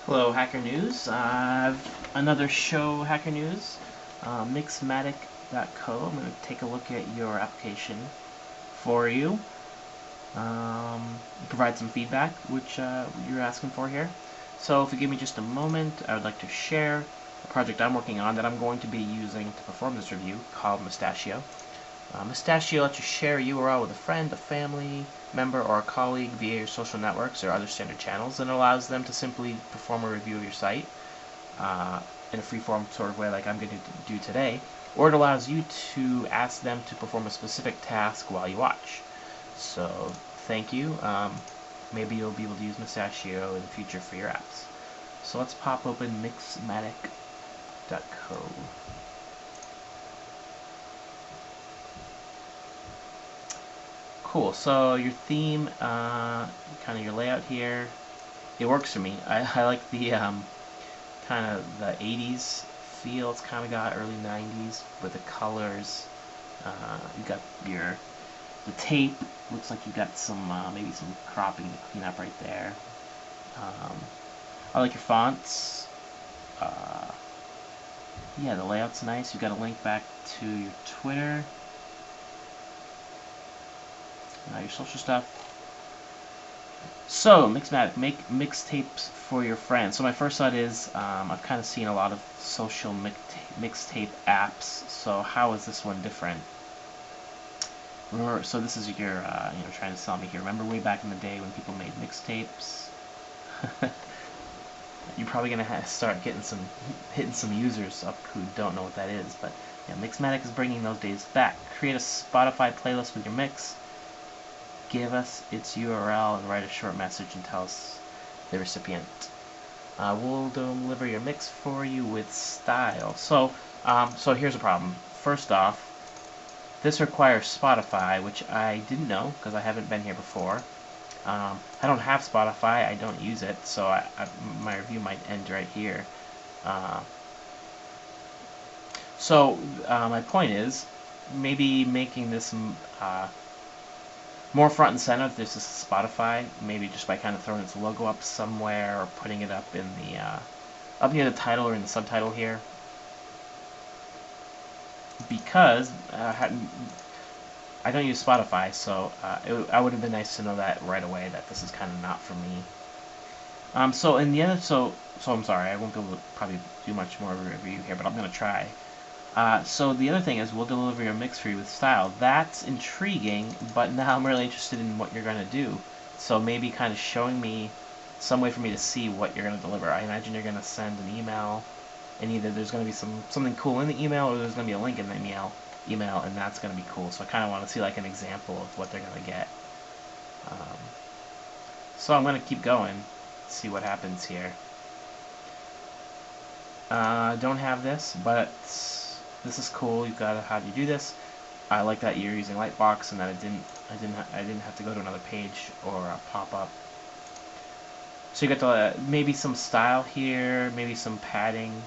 Hello, Hacker News. Another show, Hacker News. Mixmatic.co. I'm going to take a look at your application for you. Provide some feedback, which you're asking for here. So if you give me just a moment, I would like to share a project I'm working on that I'm going to be using to perform this review called Moustachio. Moustachio lets you share a URL with a friend, a family member, or a colleague via your social networks or other standard channels, and allows them to simply perform a review of your site in a free-form sort of way like I'm going to do today, or it allows you to ask them to perform a specific task while you watch. So, thank you. Maybe you'll be able to use Moustachio in the future for your apps. So let's pop open mixmatic.co. Cool, so your theme, kind of your layout here, it works for me. I like the kind of the 80s feel it's kind of got, early 90s, with the colors. You got the tape, looks like you got some, maybe some cropping to clean up right there. I like your fonts. Yeah, the layout's nice. You've got a link back to your Twitter. Your social stuff. So, Mixmatic, make mixtapes for your friends. So my first thought is, I've kind of seen a lot of social mixtape apps, so how is this one different? Remember, so this is your, trying to sell me here. Remember way back in the day when people made mixtapes? You're probably going to start hitting some users up who don't know what that is, but yeah, Mixmatic is bringing those days back. Create a Spotify playlist with your mix. Give us its URL and write a short message and tell us the recipient. We'll deliver your mix for you with style. So here's a problem. First off, this requires Spotify, which I didn't know because I haven't been here before. I don't have Spotify. I don't use it, so my review might end right here. My point is maybe making this more front and center. If this is Spotify, maybe just by kind of throwing its logo up somewhere or putting it up in the up near the title or in the subtitle here, because I don't use Spotify, so I would have been nice to know that right away that this is kind of not for me. So I'm sorry, I won't be able to probably do much more of a review here, but I'm gonna try. So the other thing is we'll deliver your mix for you with style. That's intriguing, but now I'm really interested in what you're going to do. So maybe kind of showing me some way for me to see what you're going to deliver. I imagine you're going to send an email, and either there's going to be something cool in the email, or there's going to be a link in the email, and that's going to be cool. So I kind of want to see like an example of what they're going to get. So I'm going to keep going, see what happens here. Don't have this, but this is cool. You've got how do you do this? I like that you're using Lightbox and that I didn't have to go to another page or a pop-up. So you got maybe some style here, maybe some padding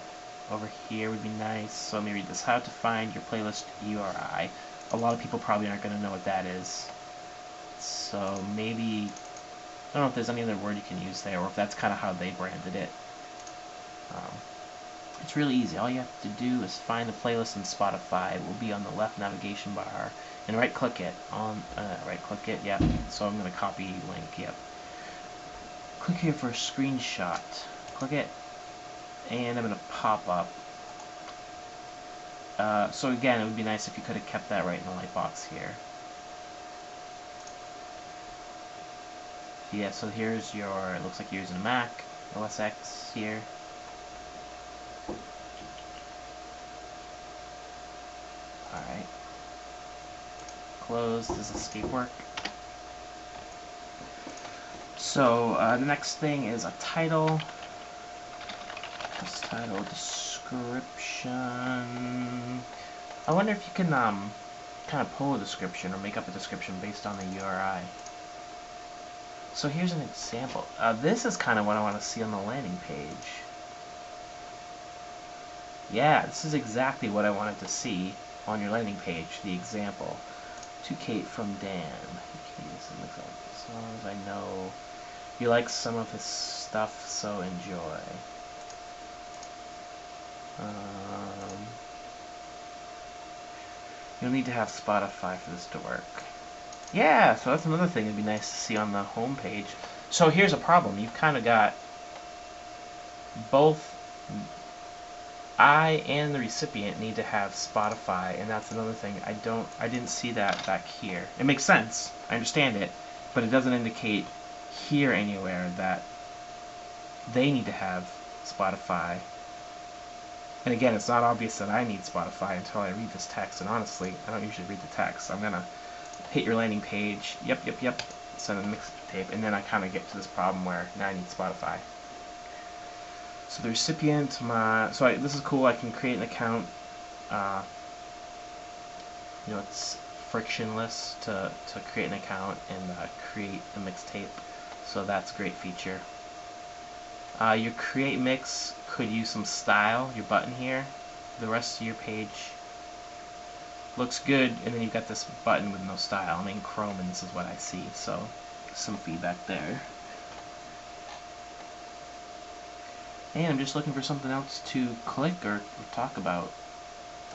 over here would be nice. So maybe this how to find your playlist URI. A lot of people probably aren't going to know what that is. So maybe I don't know if there's any other word you can use there, or if that's kind of how they branded it. It's really easy. All you have to do is find the playlist in Spotify. It will be on the left navigation bar, and right-click it. Yep. So I'm going to copy link. Yep. Click here for a screenshot. Click it, and I'm going to pop up. So again, it would be nice if you could have kept that right in the light box here. Yeah. So here's your. It looks like you're using a Mac OS X here. Alright. Close. Does escape work? So, the next thing is a title. This title, description. I wonder if you can kind of pull a description or make up a description based on the URI. So here's an example. This is kind of what I want to see on the landing page. Yeah, this is exactly what I wanted to see on your landing page, the example. To Kate from Dan. As long as I know you like some of his stuff, so enjoy. You'll need to have Spotify for this to work. Yeah, so that's another thing that'd be nice to see on the home page. So here's a problem. You've kind of got both I and the recipient need to have Spotify, and that's another thing. I didn't see that back here. It makes sense. I understand it, but it doesn't indicate here anywhere that they need to have Spotify. And again, it's not obvious that I need Spotify until I read this text, and honestly, I don't usually read the text. I'm gonna hit your landing page, yep, send a mixtape, and then I kind of get to this problem where now I need Spotify. So the recipient, this is cool. I can create an account. It's frictionless to create an account and create a mixtape. So that's a great feature. Your create mix could use some style. Your button here. The rest of your page looks good, and then you've got this button with no style. I'm in Chrome, and this is what I see. So some feedback there. And I'm just looking for something else to click or talk about.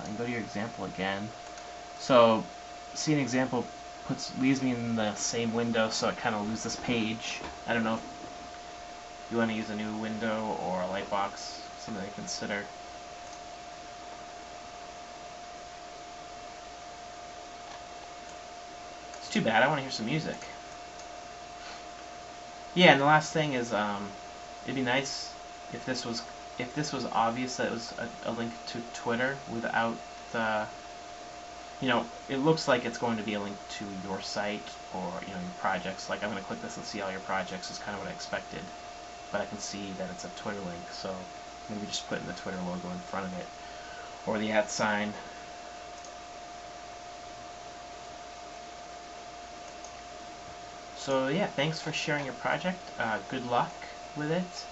I can go to your example again. So, see an example leaves me in the same window, so I kind of lose this page. I don't know if you want to use a new window or a light box, something to consider. It's too bad. I want to hear some music. Yeah, and the last thing is, it'd be nice if this was obvious that it was a link to Twitter without the, it looks like it's going to be a link to your site or your projects. Like I'm going to click this and see all your projects is kind of what I expected, but I can see that it's a Twitter link, so maybe just putting the Twitter logo in front of it or the @ sign. So yeah, thanks for sharing your project. Good luck with it.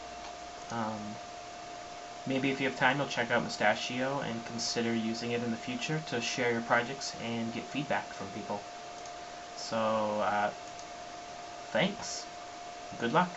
Maybe if you have time, you'll check out Moustachio and consider using it in the future to share your projects and get feedback from people. So, thanks. Good luck.